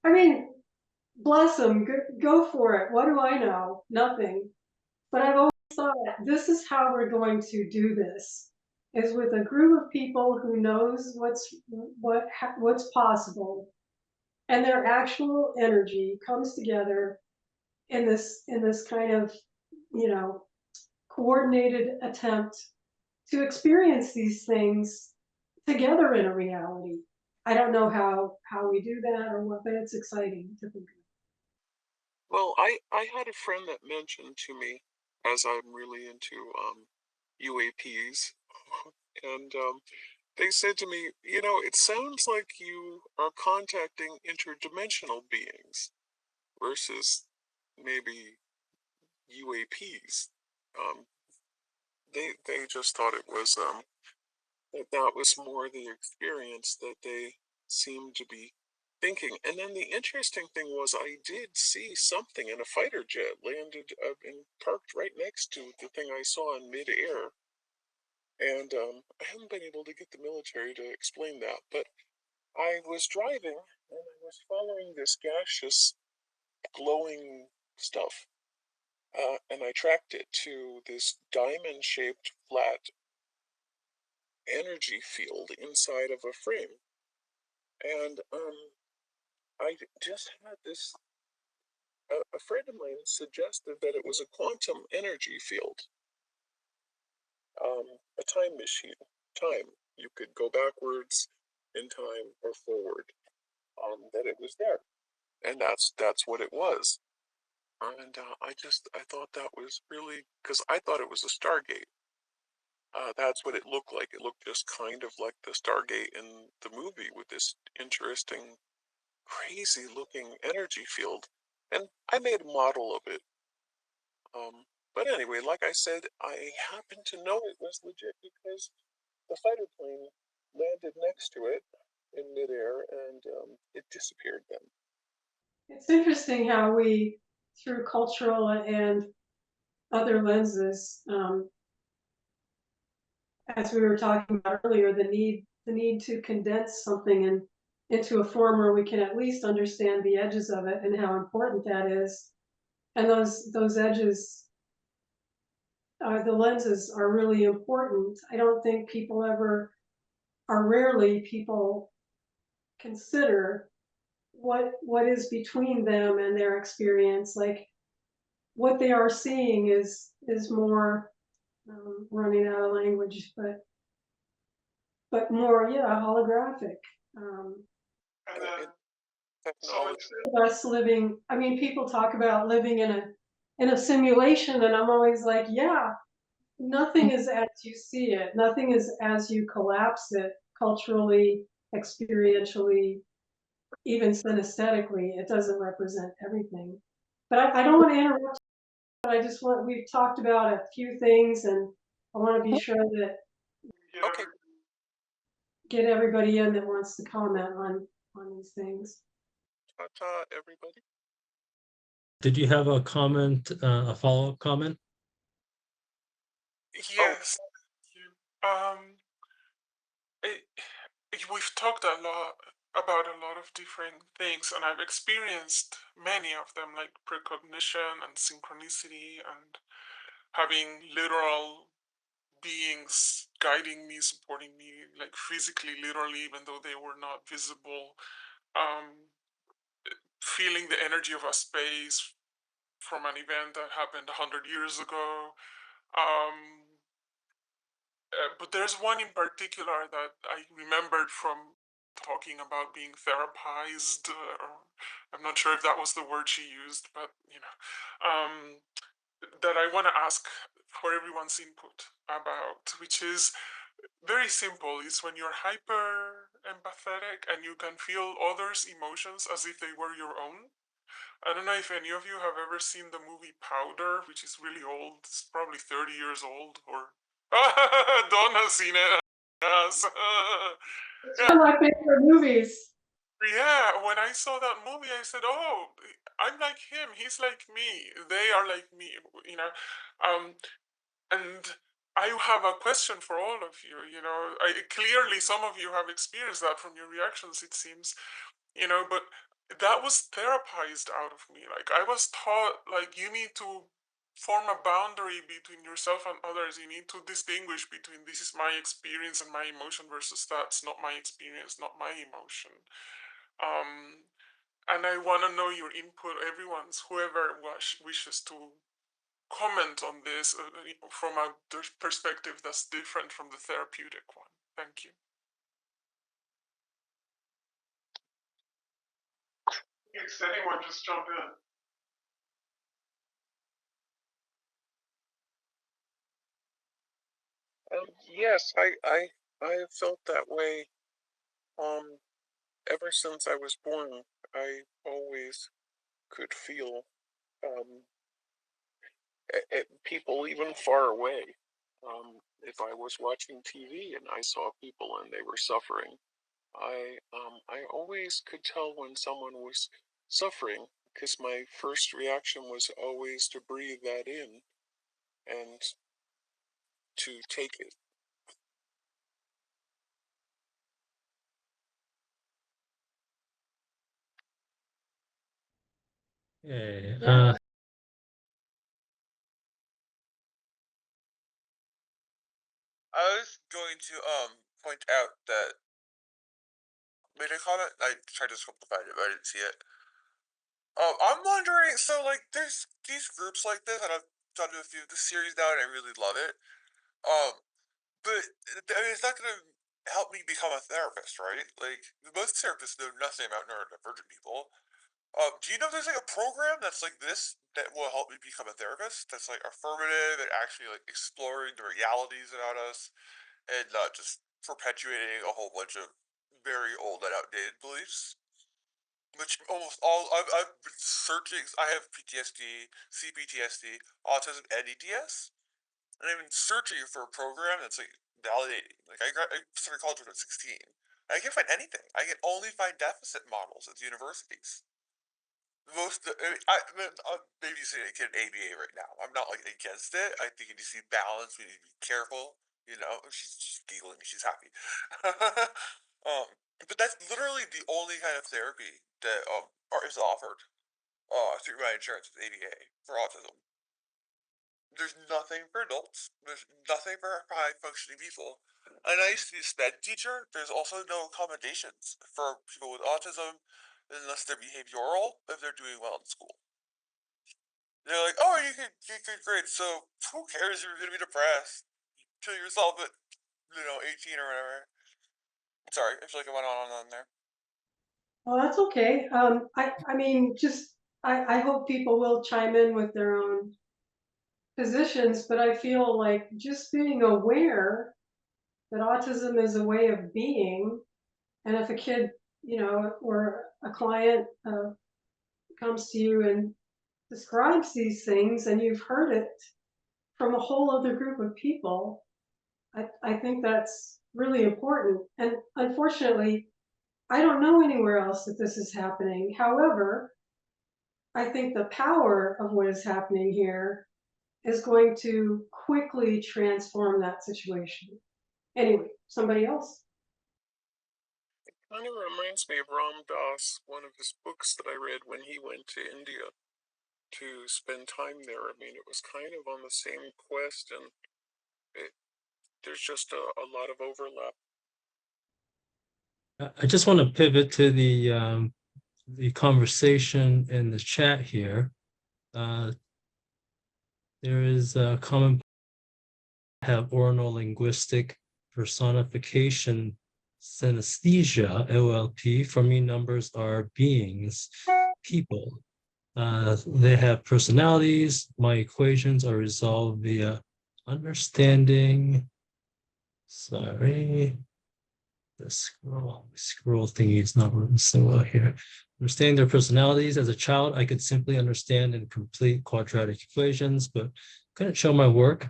I mean, bless them, go for it. What do I know? Nothing. But I've always thought this is how we're going to do this, is with a group of people who knows what's possible, and their actual energy comes together in this kind of, coordinated attempt to experience these things together in a reality. I don't know how we do that or what, but it's exciting to think of. Well, I had a friend that mentioned to me, as I'm really into UAPs, and they said to me, it sounds like you are contacting interdimensional beings versus maybe UAPs. Um, they just thought it was that was more the experience that they seemed to be thinking. And then the interesting thing was I did see something in a fighter jet landed and parked right next to the thing I saw in midair. And I haven't been able to get the military to explain that, but I was driving and I was following this gaseous glowing stuff. And I tracked it to this diamond-shaped flat energy field inside of a frame. And I just had this, a friend of mine suggested that it was a quantum energy field, a time machine, time. You could go backwards in time or forward, that it was there. And that's what it was. And I thought that was really, because I thought it was a Stargate. That's what it looked like. It looked just kind of like the Stargate in the movie with this interesting, crazy looking energy field. And I made a model of it. But anyway, like I said, I happen to know it was legit because the fighter plane landed next to it in midair and it disappeared then. It's interesting how we, through cultural and other lenses, as we were talking about earlier, the need to condense something into a form where we can at least understand the edges of it and how important that is. And those edges, the lenses are really important. I don't think people ever, or rarely people consider what is between them and their experience. Like what they are seeing is more, running out of language, but more, yeah, holographic. and then so Technology. Us living, I mean, people talk about living in a simulation, and I'm always like, yeah, nothing is as you see it. Nothing is as you collapse it culturally, experientially, even synesthetically. It doesn't represent everything. But I don't want to interrupt I just want, we've talked about a few things, and I want to be sure that Okay. get everybody in that wants to comment on these things. Ta-ta, everybody. Did you have a comment, a follow-up comment? Yes. We've talked a lot about a lot of different things, and I've experienced many of them, like precognition and synchronicity, and having literal beings guiding me, supporting me, like physically, literally, even though they were not visible. Feeling the energy of a space from an event that happened 100 years ago. But there's one in particular that I remembered from talking about being therapized. Or I'm not sure if that was the word she used, but that I want to ask for everyone's input about, which is very simple. It's when you're hyper empathetic and you can feel others' emotions as if they were your own. I don't know if any of you have ever seen the movie Powder, which is really old. It's probably 30 years old, or Dawn has seen it. Yes. It's one of my favorite movies. Yeah, when I saw that movie, I said, "Oh, I'm like him. He's like me. They are like me." You know, and I have a question for all of you. Clearly some of you have experienced that from your reactions. It seems, but that was therapized out of me. Like, I was taught, like, you need to form a boundary between yourself and others. You need to distinguish between this is my experience and my emotion versus that's not my experience, not my emotion. And I want to know your input, everyone's, whoever wishes to comment on this from a perspective that's different from the therapeutic one. Thank you. Yes, anyone just jump in. Yes, I have felt that way ever since I was born. I always could feel people even far away. If I was watching TV and I saw people and they were suffering, I always could tell when someone was suffering, because my first reaction was always to breathe that in and to take it. Okay. I was going to point out that made a comment. I tried to scroll to find it, but I didn't see it. I'm wondering. So, like, there's these groups like this, and I've done a few of the series now, and I really love it. But I mean, it's not going to help me become a therapist, right? Like, most therapists know nothing about neurodivergent people. Do you know if there's like a program that's like this that will help me become a therapist? That's like affirmative and actually like exploring the realities about us and not just perpetuating a whole bunch of very old and outdated beliefs. Which almost all I've been searching. I have PTSD, CPTSD, autism, and EDS, and I've been searching for a program that's like validating. Like I started college when I was 16. I can't find anything. I can only find deficit models at the universities. I'm babysitting a kid in ABA right now. I'm not like against it. I think it needs to be balanced. We need to be careful. She's giggling. She's happy. But that's literally the only kind of therapy that is offered through my insurance with ABA for autism. There's nothing for adults. There's nothing for high functioning people. And I used to be a SPED teacher. There's also no accommodations for people with autism unless they're behavioral if they're doing well in school. They're like, oh, you could get good grades, so who cares if you're gonna be depressed? Kill yourself at 18 or whatever. Sorry, I feel like I went on there. Well, that's okay. I mean, just I hope people will chime in with their own positions, but I feel like just being aware that autism is a way of being, and if a kid, or a client comes to you and describes these things and you've heard it from a whole other group of people, I think that's really important. And unfortunately, I don't know anywhere else that this is happening. However, I think the power of what is happening here is going to quickly transform that situation. Anyway, somebody else? Kind of reminds me of Ram Dass, one of his books that I read when he went to India to spend time there. I mean, it was kind of on the same quest, and there's just a lot of overlap. I just want to pivot to the conversation in the chat here. There is a common have orno-linguistic personification synesthesia, OLP. For me, numbers are beings, people. They have personalities. My equations are resolved via understanding. Sorry. The scroll thingy is not working so well here. Understanding their personalities. As a child, I could simply understand and complete quadratic equations, but couldn't show my work.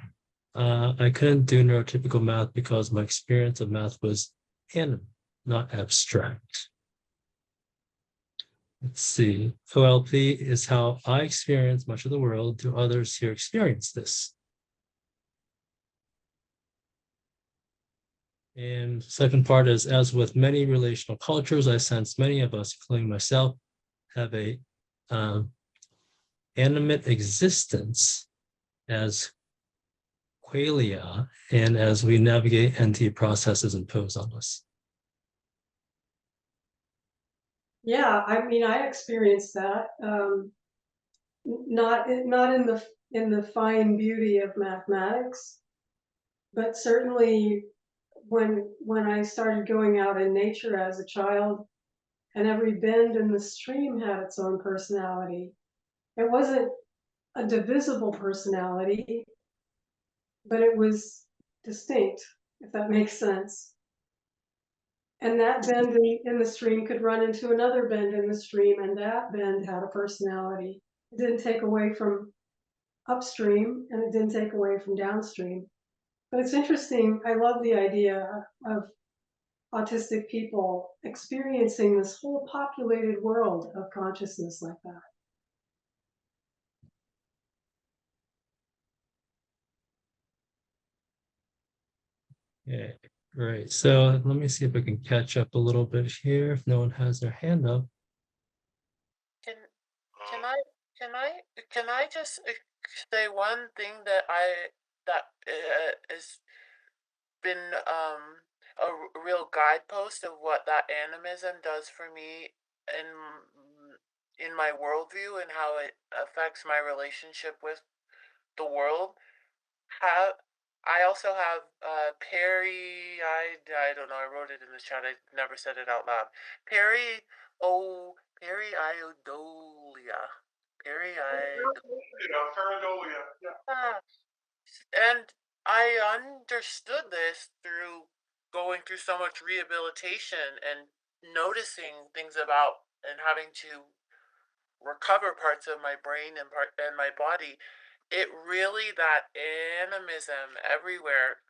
I couldn't do neurotypical math because my experience of math was not abstract. Let's see. OLP is how I experience much of the world. Do others here experience this? And second part is, as with many relational cultures, I sense many of us, including myself, have a animate existence as qualia, and as we navigate entity processes imposed on us. Yeah, I mean, I experienced that. Not in the fine beauty of mathematics, but certainly when I started going out in nature as a child, and every bend in the stream had its own personality. It wasn't a divisible personality, but it was distinct, if that makes sense. And that bend in the stream could run into another bend in the stream, and that bend had a personality. It didn't take away from upstream, and it didn't take away from downstream. But it's interesting. I love the idea of autistic people experiencing this whole populated world of consciousness like that. Yeah, great. So let me see if I can catch up a little bit here. If no one has their hand up. Can I just say one thing that has been a real guidepost of what that animism does for me in my worldview and how it affects my relationship with the world. I also have Perry. I don't know. I wrote it in the chat. I never said it out loud. Perry Iodolia. Pareidolia. Yeah. And I understood this through going through so much rehabilitation and noticing things about and having to recover parts of my brain and my body. It really, that animism everywhere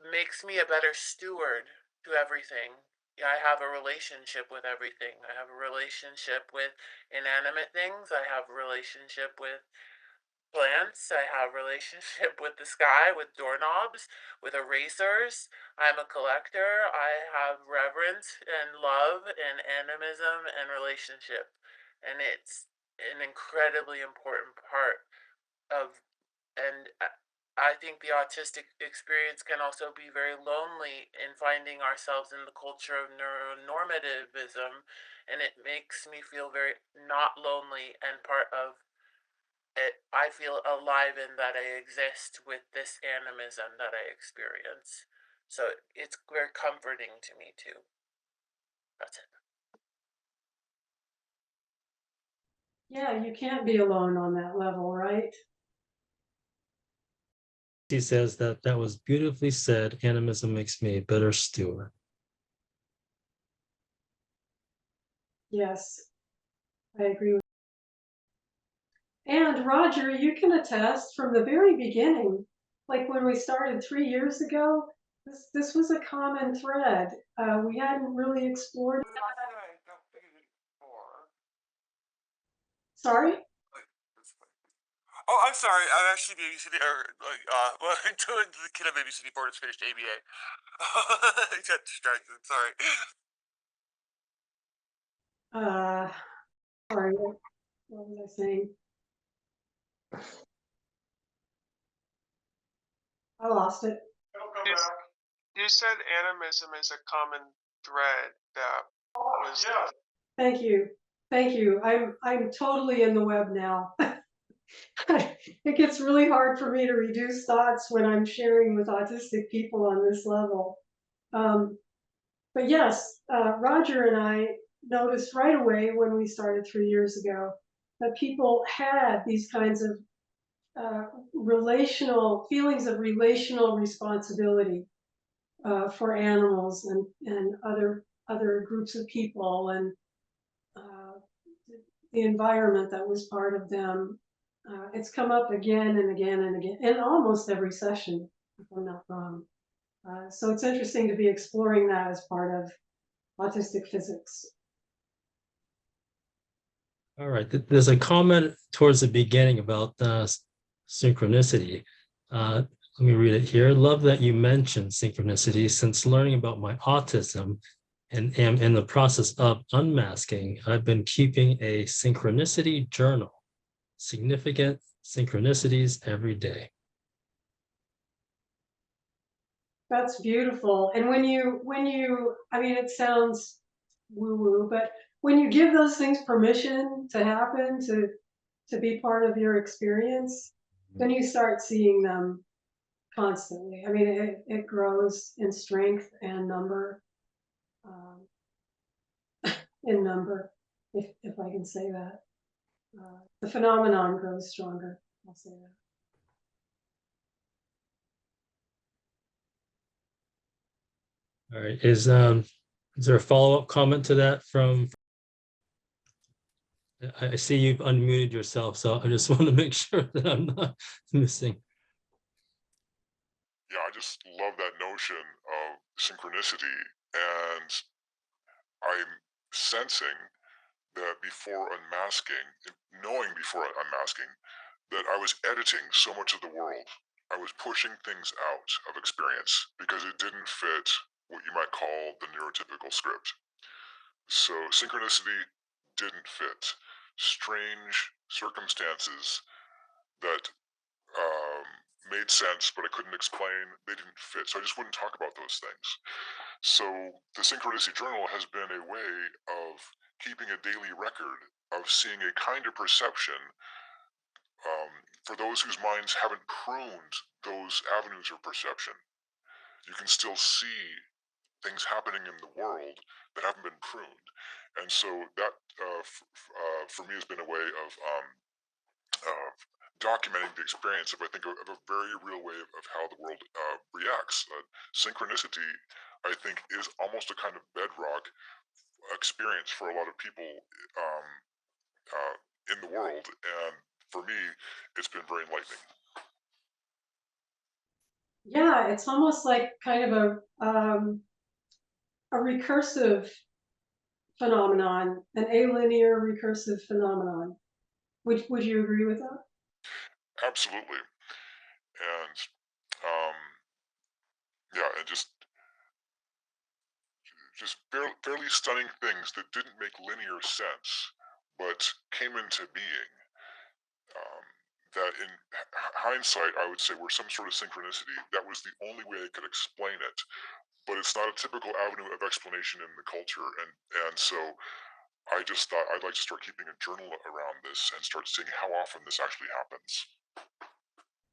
makes me a better steward to everything. I have a relationship with everything. I have a relationship with inanimate things. I have a relationship with plants. I have a relationship with the sky, with doorknobs, with erasers. I'm a collector. I have reverence and love and animism and relationship. And it's an incredibly important part of, and I think the autistic experience can also be very lonely in finding ourselves in the culture of neuronormativism, and it makes me feel very not lonely and part of it. I feel alive in that I exist with this animism that I experience. So it's very comforting to me too. That's it. Yeah, you can't be alone on that level, right? He says that was beautifully said. Animism makes me a better steward. Yes, I agree with And Roger, you can attest from the very beginning, like when we started 3 years ago, this was a common thread. We hadn't really explored. Sorry? Oh, I'm sorry. I'm actually babysitting, or like, well, doing the kid I'm babysitting for just finished ABA. I got distracted. Sorry. Sorry, what was I saying? I lost it. You said animism is a common thread that was. Thank you. Thank you. I'm totally in the web now. It gets really hard for me to reduce thoughts when I'm sharing with autistic people on this level. But yes, Roger and I noticed right away when we started 3 years ago that people had these kinds of relational feelings of relational responsibility for animals and other groups of people, and the environment that was part of them. It's come up again and again and again in almost every session, if I'm not wrong. So it's interesting to be exploring that as part of autistic physics. All right. There's a comment towards the beginning about synchronicity. Let me read it here. Love that you mentioned synchronicity, since learning about my autism and am in the process of unmasking. I've been keeping a synchronicity journal, significant synchronicities every day. That's beautiful. And when you, I mean, it sounds woo-woo, but when you give those things permission to happen, to be part of your experience, then you start seeing them constantly. I mean, it grows in strength and number, if I can say that. The phenomenon grows stronger, I'll say that. All right. Is there a follow-up comment to that from? I see you've unmuted yourself, so I just want to make sure that I'm not missing. Yeah, I just love that notion of synchronicity, and I'm sensing that before unmasking, knowing before unmasking, that I was editing so much of the world. I was pushing things out of experience because it didn't fit what you might call the neurotypical script. So synchronicity didn't fit. Strange circumstances that made sense, but I couldn't explain, they didn't fit. So I just wouldn't talk about those things. So the Synchronicity Journal has been a way of keeping a daily record of seeing a kind of perception for those whose minds haven't pruned those avenues of perception. You can still see things happening in the world that haven't been pruned. And so that, for me, has been a way of documenting the experience of, I think, of a very real way of how the world reacts. Synchronicity, I think, is almost a kind of bedrock experience for a lot of people in the world, and for me, it's been very enlightening. Yeah, it's almost like kind of a recursive phenomenon, an alinear recursive phenomenon. Would you agree with that? Absolutely. And yeah, and just fairly stunning things that didn't make linear sense, but came into being. That in hindsight, I would say were some sort of synchronicity. That was the only way I could explain it. But it's not a typical avenue of explanation in the culture. And so I just thought I'd like to start keeping a journal around this and start seeing how often this actually happens.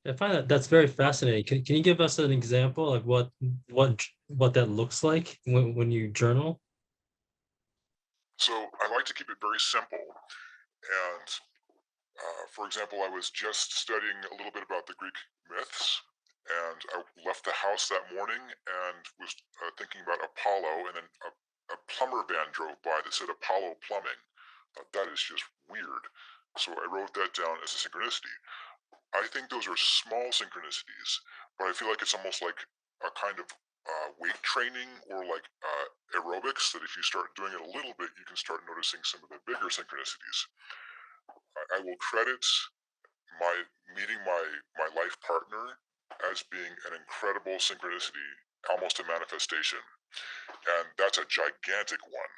I find that's very fascinating. Can you give us an example of what that looks like when you journal? So I like to keep it very simple. And for example, I was just studying a little bit about the Greek myths, and I left the house that morning and was thinking about Apollo, and then a plumber van drove by that said Apollo Plumbing. That is just weird. So I wrote that down as a synchronicity. I think those are small synchronicities, but I feel like it's almost like a kind of weight training or like aerobics, that if you start doing it a little bit, you can start noticing some of the bigger synchronicities. I will credit my meeting my life partner as being an incredible synchronicity, almost a manifestation, and that's a gigantic one.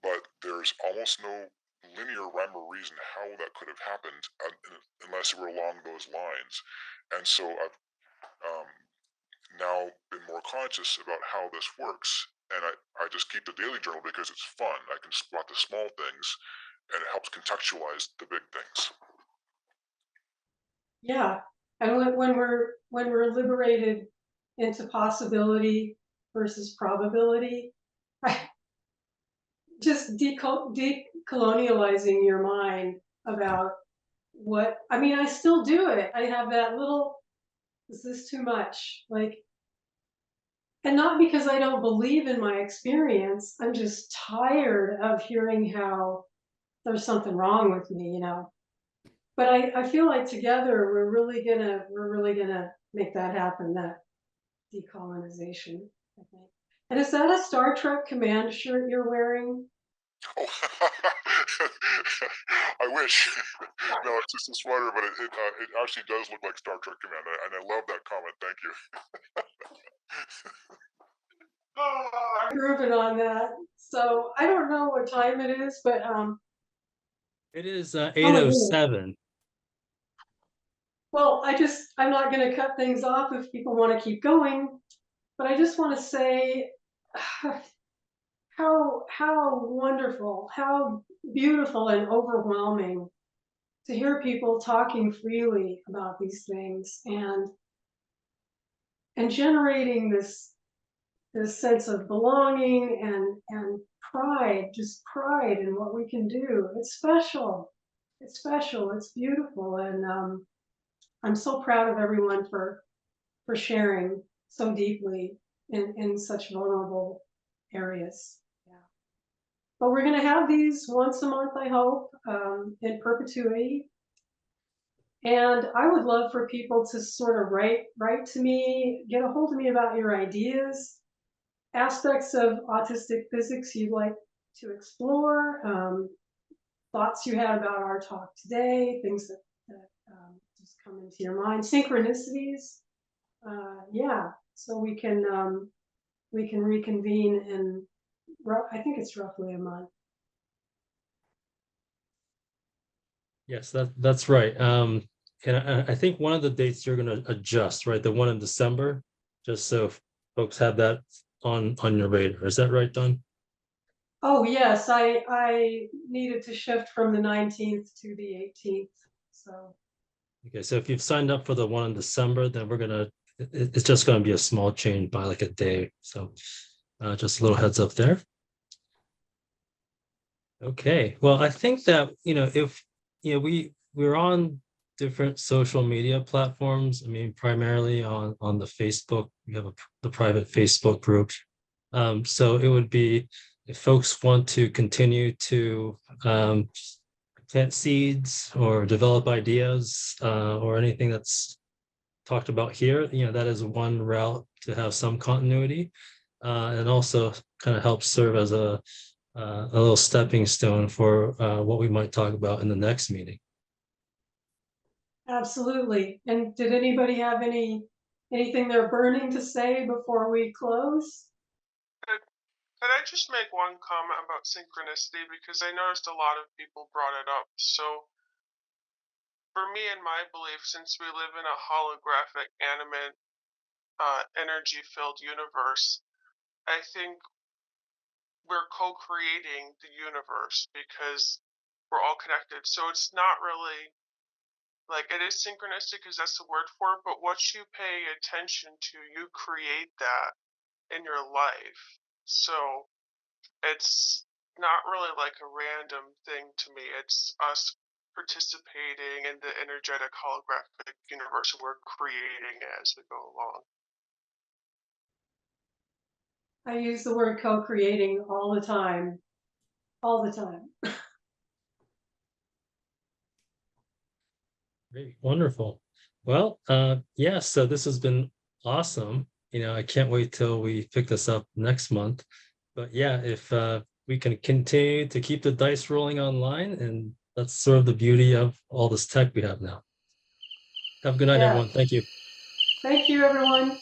But there's almost no linear rhyme or reason how that could have happened unless it were along those lines. And so I've now been more conscious about how this works, and I just keep the daily journal because it's fun. I can spot the small things, and it helps contextualize the big things. Yeah, and when we're liberated into possibility versus probability, just decolonializing your mind about what, I mean, I still do it. I have that little, is this too much? Like, and not because I don't believe in my experience. I'm just tired of hearing how there's something wrong with me, you know. But I feel like together we're really gonna make that happen, that decolonization, I think. And is that a Star Trek command shirt you're wearing? Oh, I wish. No, it's just a sweater, but it actually does look like Star Trek Command, and I love that comment. Thank you. I'm grooving on that. So I don't know what time it is, but It is oh my goodness. 8:07. Well, I'm not going to cut things off if people want to keep going, but I just want to say how wonderful, how beautiful and overwhelming to hear people talking freely about these things and generating this sense of belonging and pride, just pride in what we can do. It's special. It's special. It's beautiful, and I'm so proud of everyone for sharing so deeply in such vulnerable areas. Yeah. But we're going to have these once a month, I hope, in perpetuity. And I would love for people to sort of write to me, get a hold of me about your ideas, aspects of autistic physics you'd like to explore, thoughts you had about our talk today, things that just come into your mind, synchronicities. Yeah, so we can reconvene in, I think it's roughly a month. Yes, that's right. And I think one of the dates you're going to adjust, right? The one in December, just so folks have that on your radar. Is that right, Don? Oh yes, I needed to shift from the 19th to the 18th. So Okay, so if you've signed up for the one in December, then it's just gonna be a small change by like a day. So just a little heads up there. Okay, well, I think that, if, we're on different social media platforms. I mean, primarily on the Facebook, we have the private Facebook group. So it would be, if folks want to continue to plant seeds or develop ideas or anything that's talked about here, that is one route to have some continuity, and also kind of help serve as a little stepping stone for what we might talk about in the next meeting. absolutely. And did anybody have anything they're burning to say before we close? Could I just make one comment about synchronicity, because I noticed a lot of people brought it up. So for me and my belief, since we live in a holographic, animate, energy-filled universe, I think we're co-creating the universe because we're all connected. So it's not really like, it is synchronistic because that's the word for it, but what you pay attention to, you create that in your life. So it's not really like a random thing to me. It's us participating in the energetic holographic universe. We're creating it as we go along. I use the word co-creating all the time. All the time. Great, wonderful. Well, yeah, so this has been awesome. I can't wait till we pick this up next month. But yeah, if we can continue to keep the dice rolling online, and that's sort of the beauty of all this tech we have now. Have a good night, Yeah. everyone. Thank you. Thank you, everyone.